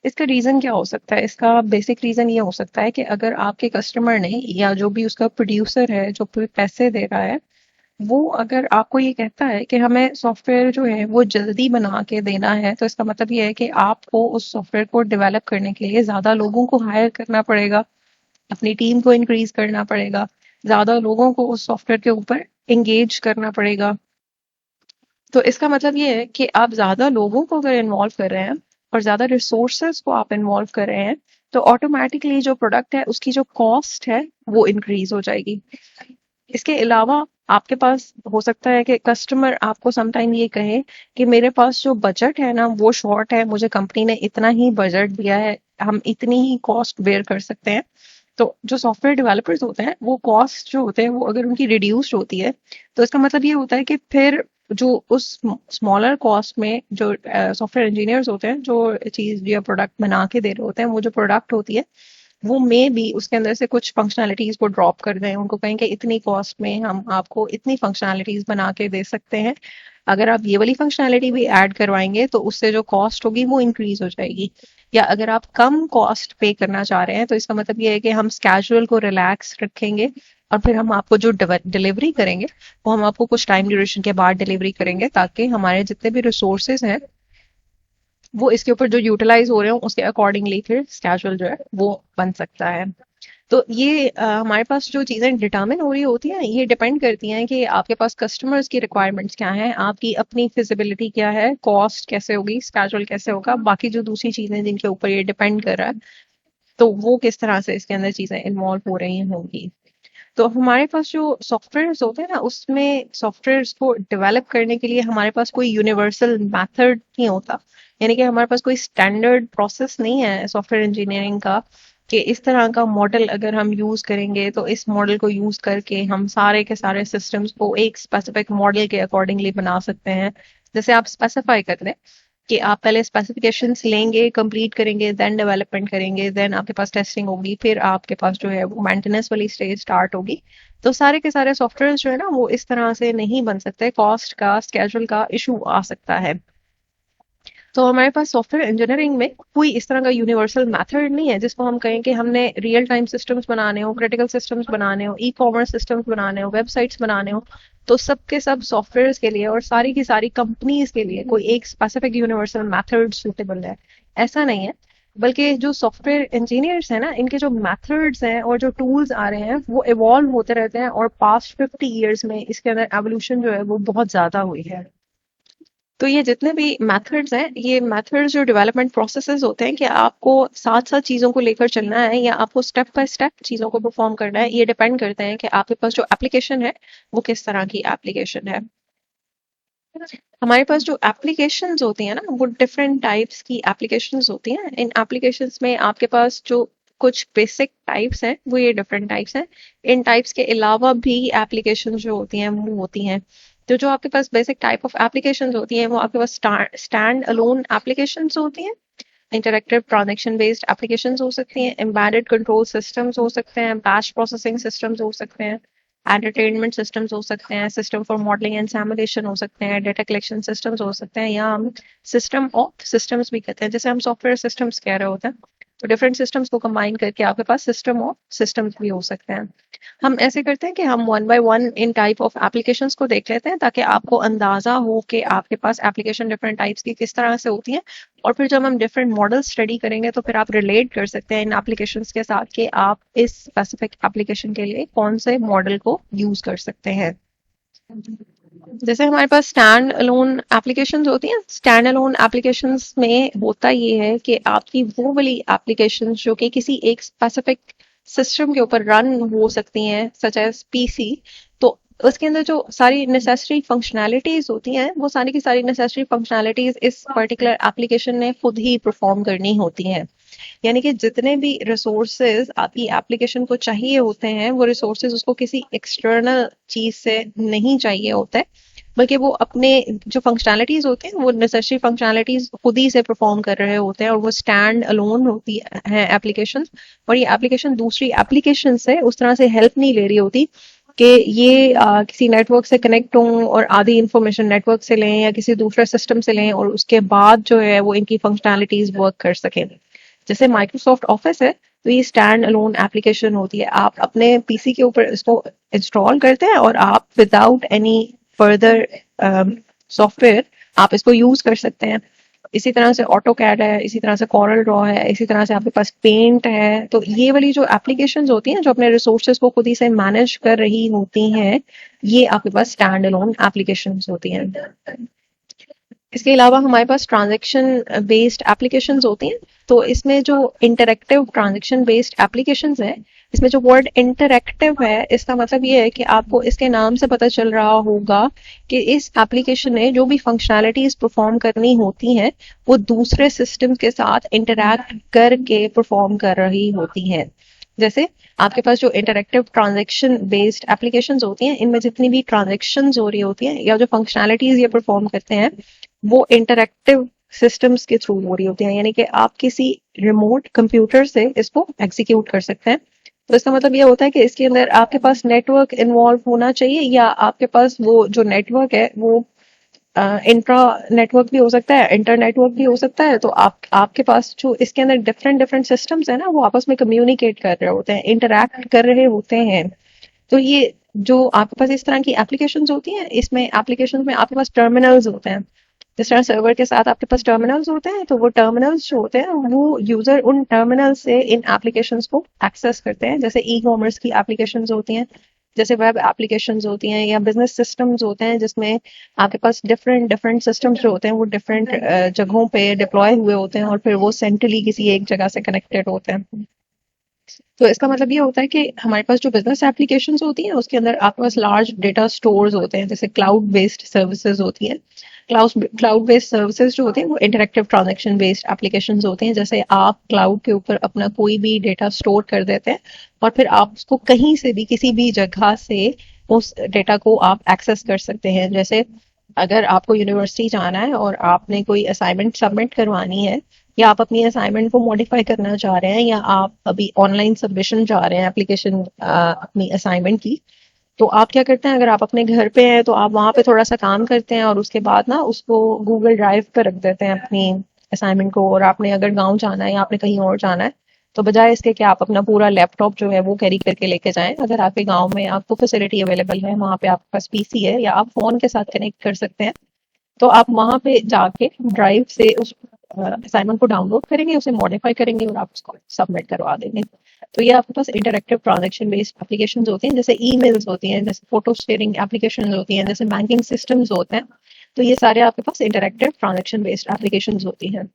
इसका रीजन क्या हो सकता है? इसका बेसिक रीजन ये हो सकता है कि अगर आपके कस्टमर ने या जो भी उसका प्रोड्यूसर है जो भी पैसे दे रहा है वो अगर आपको ये कहता है कि हमें सॉफ्टवेयर जो है वो जल्दी बना के देना है तो इसका मतलब ये है कि आपको उस सॉफ्टवेयर को डेवलप करने के लिए ज्यादा लोगों को हायर करना पड़ेगा, अपनी टीम को इंक्रीज करना पड़ेगा, ज्यादा लोगों को उस सॉफ्टवेयर के ऊपर एंगेज करना पड़ेगा। तो इसका मतलब ये है कि आप ज्यादा लोगों को अगर इन्वॉल्व कर रहे हैं और ज्यादा रिसोर्सेज को आप इन्वॉल्व कर रहे हैं तो ऑटोमेटिकली जो प्रोडक्ट है उसकी जो कॉस्ट है वो इंक्रीज हो जाएगी। इसके अलावा आपके पास हो सकता है कि कस्टमर आपको समटाइम ये कहे कि मेरे पास जो बजट है ना वो शॉर्ट है, मुझे कंपनी ने इतना ही बजट दिया है, हम इतनी ही कॉस्ट बेयर कर सकते हैं। तो जो सॉफ्टवेयर डेवलपर्स होते हैं वो कॉस्ट जो होते हैं वो अगर उनकी रिड्यूस्ड होती है तो इसका मतलब ये होता है कि फिर जो उस स्मॉलर कॉस्ट में जो सॉफ्टवेयर इंजीनियर्स होते हैं जो चीज या प्रोडक्ट बना के दे रहे होते हैं वो जो प्रोडक्ट होती है वो मे भी उसके अंदर से कुछ फंक्शनैलिटीज को ड्रॉप कर दें, उनको कहें कि इतनी कॉस्ट में हम आपको इतनी फंक्शनैलिटीज बना के दे सकते हैं, अगर आप ये वाली फंक्शनैलिटी भी ऐड करवाएंगे तो उससे जो कॉस्ट होगी वो इंक्रीज हो जाएगी। या अगर आप कम कॉस्ट पे करना चाह रहे हैं तो इसका मतलब ये है कि हम स्केजुअल को रिलैक्स रखेंगे और फिर हम आपको जो डिलीवरी करेंगे वो हम आपको कुछ टाइम ड्यूरेशन के बाद डिलीवरी करेंगे ताकि हमारे जितने भी रिसोर्सेज हैं वो इसके ऊपर जो यूटिलाइज हो रहे हो उसके अकॉर्डिंगली फिर स्केजुअल जो है वो बन सकता है। तो ये हमारे पास जो चीज़ें डिटर्मिन हो रही होती हैं ये डिपेंड करती हैं कि आपके पास कस्टमर्स की रिक्वायरमेंट्स क्या हैं, आपकी अपनी फिजिबिलिटी क्या है, कॉस्ट कैसे होगी, स्केड्यूल कैसे होगा, बाकी जो दूसरी चीज़ें जिनके ऊपर ये डिपेंड कर रहा है, तो वो किस तरह से इसके अंदर चीज़ें इन्वॉल्व हो रही होंगी। तो हमारे पास जो सॉफ्टवेयर्स होते हैं ना, उसमें सॉफ्टवेयर्स को डेवलप करने के लिए हमारे पास कोई यूनिवर्सल मेथड नहीं होता। यानी कि हमारे पास कोई स्टैंडर्ड प्रोसेस नहीं है सॉफ्टवेयर इंजीनियरिंग का कि इस तरह का मॉडल अगर हम यूज करेंगे तो इस मॉडल को यूज करके हम सारे के सारे सिस्टम्स को एक स्पेसिफिक मॉडल के अकॉर्डिंगली बना सकते हैं। जैसे आप स्पेसिफाई कर दें कि आप पहले स्पेसिफिकेशंस लेंगे, कंप्लीट करेंगे, देन डेवलपमेंट करेंगे, देन आपके पास टेस्टिंग होगी, फिर आपके पास जो है वो मेंटेनेंस वाली स्टेज स्टार्ट होगी। तो सारे के सारे सॉफ्टवेयर जो है ना वो इस तरह से नहीं बन सकते, कॉस्ट का, स्केड्यूल का इशू आ सकता है। तो हमारे पास सॉफ्टवेयर इंजीनियरिंग में कोई इस तरह का यूनिवर्सल मेथड नहीं है जिसको हम कहें कि हमने रियल टाइम सिस्टम्स बनाने हो, क्रिटिकल सिस्टम्स बनाने हो, ई कॉमर्स सिस्टम्स बनाने हो, वेबसाइट्स बनाने हो, तो सब के सब सॉफ्टवेयर के लिए और सारी की सारी कंपनीज के लिए कोई एक स्पेसिफिक यूनिवर्सल मेथड सूटेबल है, ऐसा नहीं है। बल्कि जो सॉफ्टवेयर इंजीनियर्स हैं ना, इनके जो मेथड्स हैं और जो टूल्स आ रहे हैं वो इवॉल्व होते रहते हैं, और पास्ट 50 ईयर्स में इसके अंदर एवोल्यूशन जो है वो बहुत ज्यादा हुई है। तो ये जितने भी मेथड्स हैं, ये मेथड्स जो डेवलपमेंट प्रोसेसेस होते हैं कि आपको साथ साथ चीज़ों को लेकर चलना है या आपको स्टेप बाय स्टेप चीज़ों को परफॉर्म करना है, ये डिपेंड करते हैं कि आपके पास जो एप्लीकेशन है वो किस तरह की एप्लीकेशन है। हमारे पास जो एप्लीकेशंस होती हैं ना, वो डिफरेंट टाइप्स की एप्लीकेशंस होती हैं। इन एप्लीकेशंस में आपके पास जो कुछ बेसिक टाइप्स हैं वो ये डिफरेंट टाइप्स हैं। इन टाइप्स के अलावा भी एप्लीकेशन जो होती हैं वो होती हैं। तो जो आपके पास बेसिक टाइप ऑफ एप्लीकेशंस होती हैं वो आपके पास स्टैंड अलोन एप्लीकेशंस होती हैं, इंटरैक्टिव ट्रांजैक्शन बेस्ड एप्लीकेशंस हो सकती हैं, एम्बेडेड कंट्रोल सिस्टम्स हो सकते हैं, बैच प्रोसेसिंग सिस्टम्स हो सकते हैं, एंटरटेनमेंट सिस्टम्स हो सकते हैं, system for modelling and simulation हो सकते हैं, डेटा कलेक्शन सिस्टम्स हो सकते हैं, या हम सिस्टम ऑफ सिस्टम्स भी कहते हैं, जैसे हम सॉफ्टवेयर सिस्टम्स कह रहे होते हैं। तो डिफरेंट सिस्टम्स को कंबाइन करके आपके पास सिस्टम ऑफ सिस्टम्स भी हो सकते हैं। हम ऐसे करते हैं कि हम one by one in type of applications को देख लेते हैं ताकि आपको अंदाजा हो कि आपके पास एप्लीकेशन डिफरेंट टाइप्स की किस तरह से होती है, और फिर जब हम डिफरेंट मॉडल स्टडी करेंगे तो फिर आप रिलेट कर सकते हैं इन एप्लीकेशंस के साथ कि आप इस स्पेसिफिक एप्लीकेशन के लिए कौन से मॉडल को यूज कर सकते हैं। जैसे हमारे पास स्टैंड अलोन एप्लीकेशंस होती हैं, स्टैंड अलोन एप्लीकेशंस में होता ये है कि आपकी वो वाली एप्लीकेशंस जो कि किसी एक स्पेसिफिक सिस्टम के ऊपर रन हो सकती हैं, सच एज पीसी, तो उसके अंदर जो सारी नेसेसरी फंक्शनैलिटीज होती हैं वो सारी की सारी नेसेसरी फंक्शनैलिटीज इस पर्टिकुलर एप्लीकेशन ने खुद ही परफॉर्म करनी होती हैं। यानी कि जितने भी रिसोर्सेज आपकी एप्लीकेशन को चाहिए होते हैं वो रिसोर्सेज उसको किसी एक्सटर्नल चीज से नहीं चाहिए होता है, बल्कि वो अपने जो फंक्शनैलिटीज होते हैं वो नेसेसरी फंक्शनैलिटीज खुद ही से परफॉर्म कर रहे होते हैं, और वो स्टैंड अलोन होती है एप्लीकेशन। और ये एप्लीकेशन दूसरी एप्लीकेशन से उस तरह से हेल्प नहीं ले रही होती कि ये किसी नेटवर्क से कनेक्ट हों और आधी इंफॉर्मेशन नेटवर्क से लें या किसी दूसरे सिस्टम से लें और उसके बाद जो है वो इनकी फंक्शनैलिटीज वर्क कर सकें। जैसे माइक्रोसॉफ्ट ऑफिस है, तो ये स्टैंड अलोन एप्लीकेशन होती है। आप अपने पीसी के ऊपर इसको इंस्टॉल करते हैं और आप विदाउट एनी फर्दर सॉफ्टवेयर आप इसको यूज कर सकते हैं। इसी तरह से ऑटो कैड है, इसी तरह से कॉरल ड्रॉ है, इसी तरह से आपके पास पेंट है। तो ये वाली जो एप्लीकेशंस होती हैं जो अपने रिसोर्सेज को खुद ही से मैनेज कर रही होती हैं, ये आपके पास स्टैंड अलोन एप्लीकेशंस होती हैं। इसके अलावा हमारे पास ट्रांजैक्शन बेस्ड एप्लीकेशंस होती हैं। तो इसमें जो इंटरैक्टिव ट्रांजैक्शन बेस्ड एप्लीकेशंस है, इसमें जो वर्ड इंटरैक्टिव है इसका मतलब ये है कि आपको इसके नाम से पता चल रहा होगा कि इस एप्लीकेशन में जो भी फंक्शनैलिटीज परफॉर्म करनी होती हैं वो दूसरे सिस्टम के साथ इंटरैक्ट करके परफॉर्म कर रही होती हैं। जैसे आपके पास जो इंटरैक्टिव ट्रांजैक्शन बेस्ड एप्लीकेशंस होती हैं, इनमें जितनी भी ट्रांजैक्शंस हो रही होती हैं या जो फंक्शनैलिटीज ये परफॉर्म करते हैं वो इंटरैक्टिव सिस्टम्स के थ्रू हो रही होती हैं, यानी कि आप किसी रिमोट कंप्यूटर से इसको एग्जीक्यूट कर सकते हैं। तो इसका मतलब ये होता है कि इसके अंदर आपके पास नेटवर्क इन्वॉल्व होना चाहिए, या आपके पास वो जो नेटवर्क है वो इंट्रा नेटवर्क भी हो सकता है, इंटर नेटवर्क भी हो सकता है। तो आपके पास जो इसके अंदर डिफरेंट डिफरेंट सिस्टम्स है ना वो आपस में कम्युनिकेट कर रहे होते हैं, इंटरैक्ट कर रहे होते हैं। तो ये जो आपके पास इस तरह की एप्लीकेशंस होती हैं, इसमें एप्लीकेशंस में आपके पास टर्मिनल्स होते हैं। जिस तरह सर्वर के साथ आपके पास टर्मिनल्स होते हैं, तो वो टर्मिनल्स जो होते हैं वो यूजर उन टर्मिनल से इन एप्लीकेशंस को एक्सेस करते हैं। जैसे ई कॉमर्स की एप्लीकेशंस होती हैं, जैसे वेब एप्लीकेशंस होती हैं, या बिजनेस सिस्टम्स होते हैं जिसमें आपके पास डिफरेंट डिफरेंट सिस्टम्स जो होते हैं वो डिफरेंट जगहों पे डिप्लॉय हुए होते हैं और फिर वो सेंट्रली किसी एक जगह से कनेक्टेड होते हैं। तो इसका मतलब ये होता है कि हमारे पास जो बिजनेस एप्लीकेशंस होती हैं उसके अंदर आपके पास लार्ज डेटा स्टोर्स होते हैं, जैसे क्लाउड बेस्ड सर्विसेज होती हैं। क्लाउड बेस्ड सर्विसेज जो होती हैं वो इंटरेक्टिव ट्रांजैक्शन बेस्ड एप्लीकेशंस होती हैं। जैसे आप क्लाउड के ऊपर अपना कोई भी डेटा स्टोर कर देते हैं और फिर आप उसको कहीं से भी किसी भी जगह से उस डेटा को आप एक्सेस कर सकते हैं। जैसे अगर आपको यूनिवर्सिटी जाना है और आपने कोई असाइनमेंट सबमिट करवानी है, या आप अपनी असाइनमेंट को मॉडिफाई करना चाह रहे हैं, या आप अभी ऑनलाइन सबमिशन चाह रहे हैं एप्लीकेशन अपनी असाइनमेंट की, तो आप क्या करते हैं, अगर आप अपने घर पे हैं तो आप वहां पे थोड़ा सा काम करते हैं और उसके बाद ना उसको गूगल ड्राइव पर रख देते हैं अपनी असाइनमेंट को। और आपने अगर गांव जाना है या आपने कहीं और जाना है, तो बजाय इसके कि आप अपना पूरा लैपटॉप जो है वो कैरी करके लेके जाएं, अगर आपके गांव में आपको फैसिलिटी अवेलेबल है, वहां पे आपके पास पीसी है या आप फोन के साथ कनेक्ट कर सकते हैं, तो आप वहां पे जाके ड्राइव से उस असाइनमेंट को डाउनलोड करेंगे, उसे मॉडिफाई करेंगे और आप उसको सबमिट करवा देंगे। तो ये आपके पास इंटरेक्टिव ट्रांजैक्शन बेस्ड एप्लीकेशंस होती हैं, जैसे ईमेल्स होती हैं, जैसे फोटो शेयरिंग एप्लीकेशंस होती हैं, जैसे बैंकिंग सिस्टम्स होते हैं। तो ये सारे आपके पास इंटरेक्टिव ट्रांजैक्शन बेस्ड एप्लीकेशंस होती हैं।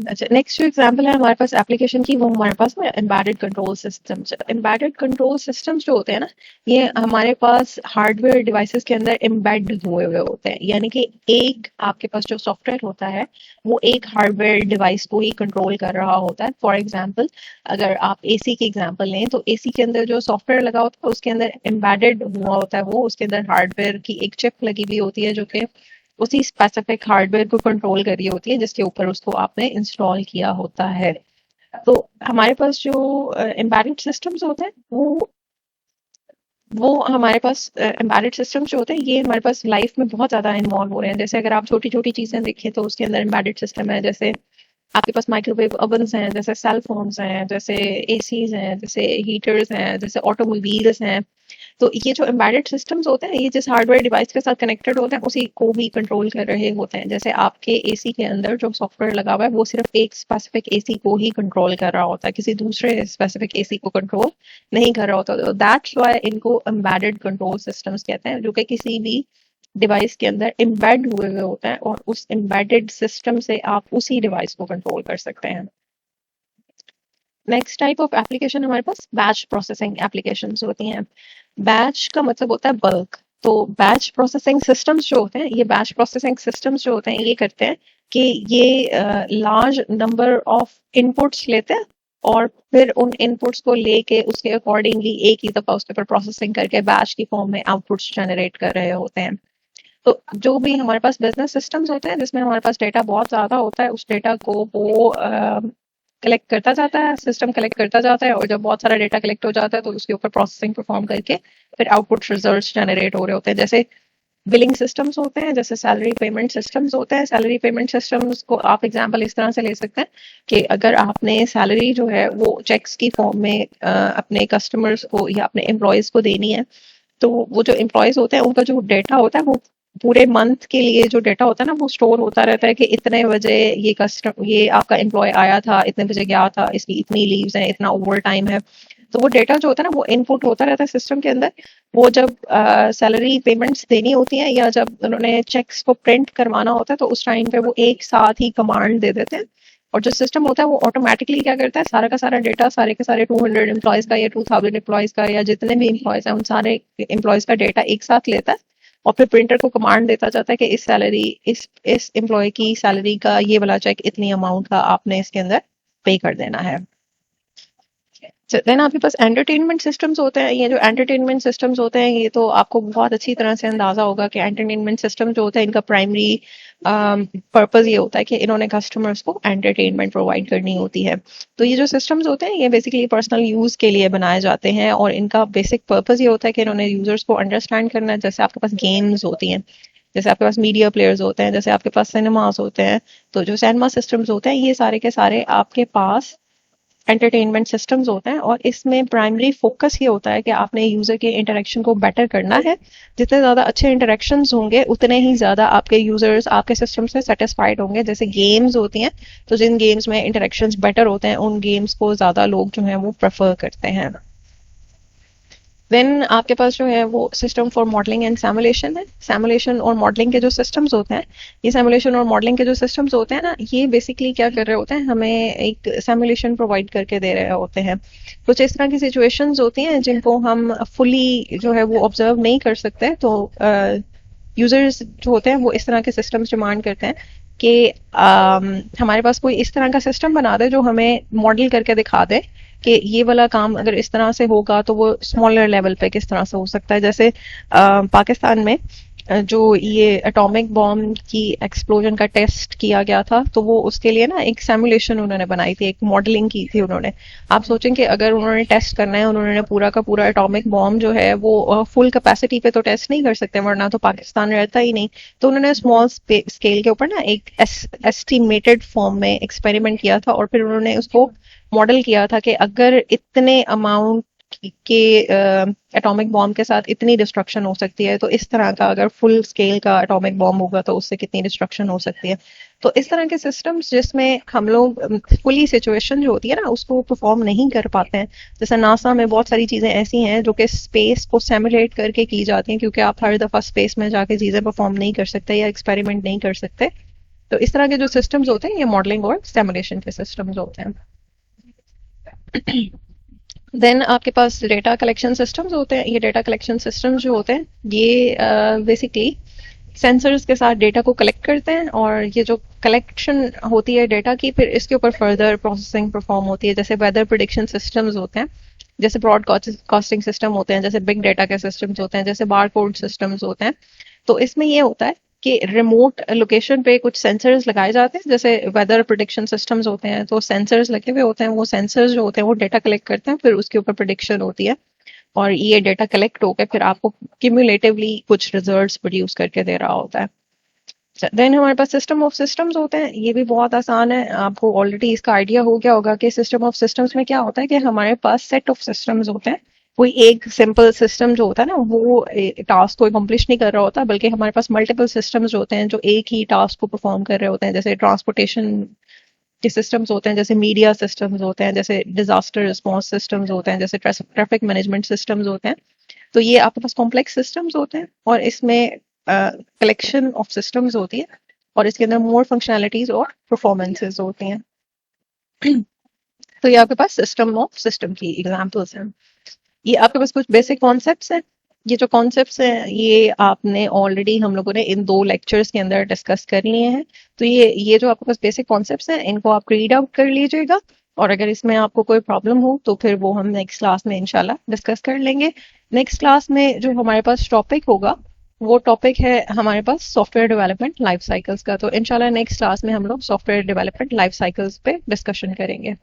अच्छा, नेक्स्ट जो एग्जांपल है हमारे पास एप्लीकेशन की, वो हमारे पास ना embedded control systems. Embedded control systems जो होते हैं ना, ये हमारे पास हार्डवेयर डिवाइसेस के अंदर एम्बेड हुए हुए होते हैं। यानी कि एक आपके पास जो सॉफ्टवेयर होता है वो एक हार्डवेयर डिवाइस को ही कंट्रोल कर रहा होता है। फॉर एग्जाम्पल, अगर आप एसी की एग्जाम्पल लें, तो एसी के अंदर जो सॉफ्टवेयर लगा होता है उसके अंदर एम्बेडेड हुआ होता है, वो उसके अंदर हार्डवेयर की एक चिप लगी हुई होती है जो कि उसी स्पेसिफिक हार्डवेयर को कंट्रोल कर रही होती है जिसके ऊपर उसको आपने इंस्टॉल किया होता है। तो हमारे पास जो एम्बेडेड सिस्टम्स होते हैं वो हमारे पास एम्बेडेड सिस्टम्स जो होते हैं ये हमारे पास लाइफ में बहुत ज़्यादा इन्वॉल्व हो रहे हैं। जैसे अगर आप छोटी छोटी चीज़ें देखें तो उसके अंदर एम्बेडेड सिस्टम है। जैसे आपके पास माइक्रोवेव ओवन्स हैं, जैसे सेल फोन्स हैं, जैसे एसीज हैं, जैसे हीटर्स हैं, जैसे ऑटोमोबाइल्स हैं। तो ये जो एम्बेडेड सिस्टम्स होते हैं ये जिस हार्डवेयर डिवाइस के साथ कनेक्टेड होते हैं उसी को भी कंट्रोल कर रहे होते हैं। जैसे आपके एसी के अंदर जो सॉफ्टवेयर लगा हुआ है वो सिर्फ एक स्पेसिफिक एसी को ही कंट्रोल कर रहा होता है, किसी दूसरे स्पेसिफिक एसी को कंट्रोल नहीं कर रहा होता। तो दैट्स व्हाई इनको एम्बेडेड कंट्रोल सिस्टम्स कहते हैं, जो कि किसी भी डिवाइस के अंदर एम्बेड हुए हुए होता है और उस एम्बेडेड सिस्टम से आप उसी डिवाइस को कंट्रोल कर सकते हैं। नेक्स्ट टाइप ऑफ एप्लीकेशन हमारे पास बैच प्रोसेसिंग एप्लीकेशंस होती हैं। बैच का मतलब होता है बल्क। तो बैच प्रोसेसिंग सिस्टम्स जो होते हैं, ये बैच प्रोसेसिंग सिस्टम्स जो होते हैं ये करते हैं कि ये लार्ज नंबर ऑफ इनपुट्स लेते हैं और फिर उन इनपुट्स को लेके उसके अकॉर्डिंगली एक ही दफा उसके ऊपर प्रोसेसिंग करके बैच की फॉर्म में आउटपुट्स जनरेट कर रहे होते हैं। तो जो भी हमारे पास बिजनेस सिस्टम्स होते हैं जिसमें हमारे पास डेटा बहुत ज्यादा होता है, उस डेटा को वो कलेक्ट करता जाता है, सिस्टम कलेक्ट करता जाता है, और जब बहुत सारा डेटा कलेक्ट हो जाता है तो उसके ऊपर प्रोसेसिंग परफॉर्म करके फिर आउटपुट रिजल्ट्स जनरेट हो रहे होते हैं। जैसे बिलिंग सिस्टम्स होते हैं, जैसे सैलरी पेमेंट सिस्टम्स होते हैं। सैलरी पेमेंट सिस्टम्स को आप एग्जांपल इस तरह से ले सकते हैं कि अगर आपने सैलरी जो है वो चेक्स की फॉर्म में अपने कस्टमर्स को या अपने एम्प्लॉयज को देनी है, तो वो जो एम्प्लॉयज होते हैं उनका जो डेटा होता है वो पूरे मंथ के लिए जो डेटा होता है ना वो स्टोर होता रहता है कि इतने बजे ये आपका एम्प्लॉय आया था, इतने बजे गया था, इसकी इतनी लीव्स हैं, इतना ओवर टाइम है। तो वो डेटा जो होता है ना वो इनपुट होता रहता है सिस्टम के अंदर। वो जब सैलरी पेमेंट्स देनी होती हैं या जब उन्होंने चेक्स को प्रिंट करवाना होता है तो उस टाइम पे वो एक साथ ही कमांड दे देते हैं, और जो सिस्टम होता है वो ऑटोमेटिकली क्या करता है, सारा का सारा डेटा सारे के सारे 200 एम्प्लॉयज का या 2000 एम्प्लॉयज का या जितने भी एम्प्लॉयज हैं उन सारे एम्प्लॉयज का डेटा एक साथ लेता है और फिर प्रिंटर को कमांड देता जाता है कि इस एम्प्लॉय की सैलरी का ये वाला चेक इतनी अमाउंट का आपने इसके अंदर पे कर देना है। देन आपके पास एंटरटेनमेंट सिस्टम्स होते हैं। ये जो एंटरटेनमेंट सिस्टम्स होते हैं ये तो आपको बहुत अच्छी तरह से अंदाजा होगा कि एंटरटेनमेंट सिस्टम जो होता है इनका प्राइमरी पर्पस ये होता है कि इन्होंने कस्टमर्स को एंटरटेनमेंट प्रोवाइड करनी होती है। तो ये जो सिस्टम्स होते हैं ये बेसिकली पर्सनल यूज के लिए बनाए जाते हैं और इनका बेसिक पर्पस ये होता है कि इन्होंने यूजर्स को अंडरस्टैंड करना है। जैसे आपके पास गेम्स होती हैं, जैसे आपके पास मीडिया प्लेयर्स होते हैं, जैसे आपके पास सिनेमास होते हैं। तो जो सिनेमा सिस्टम्स होते हैं ये सारे के सारे आपके पास एंटरटेनमेंट सिस्टम्स होते हैं और इसमें प्राइमरी फोकस ये होता है कि आपने यूजर के इंटरेक्शन को बेटर करना है। जितने ज्यादा अच्छे इंटरेक्शंस होंगे उतने ही ज्यादा आपके यूजर्स आपके सिस्टम से सेटिस्फाइड होंगे। जैसे गेम्स होती हैं, तो जिन गेम्स में इंटरेक्शंस बेटर होते हैं उन गेम्स को ज्यादा लोग जो हैं वो प्रेफर करते हैं। देन आपके पास जो है वो system for modelling and simulation है। सिमुलेशन और मॉडलिंग के जो सिस्टम्स होते हैं, ये सिमुलेशन और मॉडलिंग के जो सिस्टम्स होते हैं ना, ये बेसिकली क्या कर रहे होते हैं, हमें एक सिमुलेशन प्रोवाइड करके दे रहे होते हैं। कुछ इस तरह की सिचुएशंस होती हैं जिनको हम फुली जो है वो ऑब्जर्व नहीं कर सकते, तो यूजर्स जो होते हैं वो इस तरह के सिस्टम्स डिमांड करते हैं कि हमारे पास कोई इस तरह का सिस्टम बना दे जो हमें मॉडल करके दिखा दे कि ये वाला काम अगर इस तरह से होगा तो वो स्मॉलर लेवल पे किस तरह से हो सकता है। जैसे पाकिस्तान में जो ये एटॉमिक बॉम्ब की एक्सप्लोजन का टेस्ट किया गया था, तो वो उसके लिए ना एक सिमुलेशन उन्होंने बनाई थी, एक मॉडलिंग की थी उन्होंने। आप सोचें कि अगर उन्होंने टेस्ट करना है, उन्होंने पूरा का पूरा एटॉमिक बॉम्ब जो है वो फुल कैपेसिटी पे तो टेस्ट नहीं कर सकते, वरना तो पाकिस्तान रहता ही नहीं। तो उन्होंने स्मॉल स्केल के ऊपर ना एक एस्टिमेटेड फॉर्म में एक्सपेरिमेंट किया था और फिर उन्होंने उसको मॉडल किया था कि अगर इतने अमाउंट के एटॉमिक बॉम्ब के साथ इतनी डिस्ट्रक्शन हो सकती है, तो इस तरह का अगर फुल स्केल का एटॉमिक बॉम्ब होगा तो उससे कितनी डिस्ट्रक्शन हो सकती है। तो इस तरह के सिस्टम्स जिसमें हम लोग फुली सिचुएशन जो होती है ना उसको परफॉर्म नहीं कर पाते हैं। जैसे नासा में बहुत सारी चीजें ऐसी हैं जो कि स्पेस को सिमुलेट करके की जाती हैं, क्योंकि आप हर दफा स्पेस में जाके चीजें परफॉर्म नहीं कर सकते या एक्सपेरिमेंट नहीं कर सकते। तो इस तरह के जो सिस्टम्स होते हैं ये मॉडलिंग और सिमुलेशन के सिस्टम्स होते हैं। देन आपके पास डेटा कलेक्शन सिस्टम्स होते हैं। ये डेटा कलेक्शन सिस्टम्स जो होते हैं ये बेसिकली सेंसर्स के साथ डेटा को कलेक्ट करते हैं, और ये जो कलेक्शन होती है डेटा की, फिर इसके ऊपर फर्दर प्रोसेसिंग परफॉर्म होती है। जैसे वेदर प्रिडिक्शन सिस्टम्स होते हैं, जैसे ब्रॉडकास्टिंग सिस्टम होते हैं, जैसे बिग डेटा के सिस्टम्स होते हैं, जैसे बारकोड सिस्टम्स होते हैं। तो इसमें ये होता है कि रिमोट लोकेशन पे कुछ सेंसर्स लगाए जाते हैं। जैसे वेदर प्रिडिक्शन सिस्टम्स होते हैं तो सेंसर्स लगे हुए होते हैं, वो सेंसर्स जो होते हैं वो डेटा कलेक्ट करते हैं, फिर उसके ऊपर प्रिडिक्शन होती है और ये डेटा कलेक्ट होकर फिर आपको क्यूमुलेटिवली कुछ रिजल्ट्स प्रोड्यूस करके दे रहा होता है। देन हमारे पास सिस्टम ऑफ सिस्टम्स होते हैं। ये भी बहुत आसान है, आपको ऑलरेडी इसका आइडिया हो गया होगा कि सिस्टम ऑफ सिस्टम्स में क्या होता है कि हमारे पास सेट ऑफ सिस्टम्स होते हैं। कोई एक सिंपल सिस्टम जो होता है ना वो टास्क को अकम्प्लिश नहीं कर रहा होता, बल्कि हमारे पास मल्टीपल सिस्टम्स होते हैं जो एक ही टास्क को परफॉर्म कर रहे होते हैं। जैसे ट्रांसपोर्टेशन के सिस्टम्स होते हैं, जैसे मीडिया सिस्टम्स होते हैं, जैसे डिजास्टर रिस्पॉन्स सिस्टम्स होते हैं, जैसे ट्रैफिक मैनेजमेंट सिस्टम्स होते हैं। तो ये आपके पास कॉम्प्लेक्स सिस्टम्स होते हैं और इसमें कलेक्शन ऑफ सिस्टम्स होती है और इसके अंदर मोर फंक्शनैलिटीज और परफॉर्मेंसेस होती हैं। तो ये आपके पास सिस्टम ऑफ सिस्टम की एग्जांपल्स हैं। ये आपके पास कुछ बेसिक कॉन्सेप्ट्स हैं। ये जो कॉन्सेप्ट्स हैं ये आपने ऑलरेडी हम लोगों ने इन 2 लेक्चर्स के अंदर डिस्कस कर लिए हैं। तो ये जो आपके पास बेसिक कॉन्सेप्ट्स हैं इनको आप रीड आउट कर लीजिएगा, और अगर इसमें आपको कोई प्रॉब्लम हो तो फिर वो हम नेक्स्ट क्लास में इंशाल्लाह डिस्कस कर लेंगे। नेक्स्ट क्लास में जो हमारे पास टॉपिक होगा वो टॉपिक है हमारे पास सॉफ्टवेयर डेवलपमेंट लाइफ साइकिल्स का। तो इंशाल्लाह नेक्स्ट क्लास में हम लोग सॉफ्टवेयर डेवलपमेंट लाइफ साइकिल्स पे डिस्कशन करेंगे।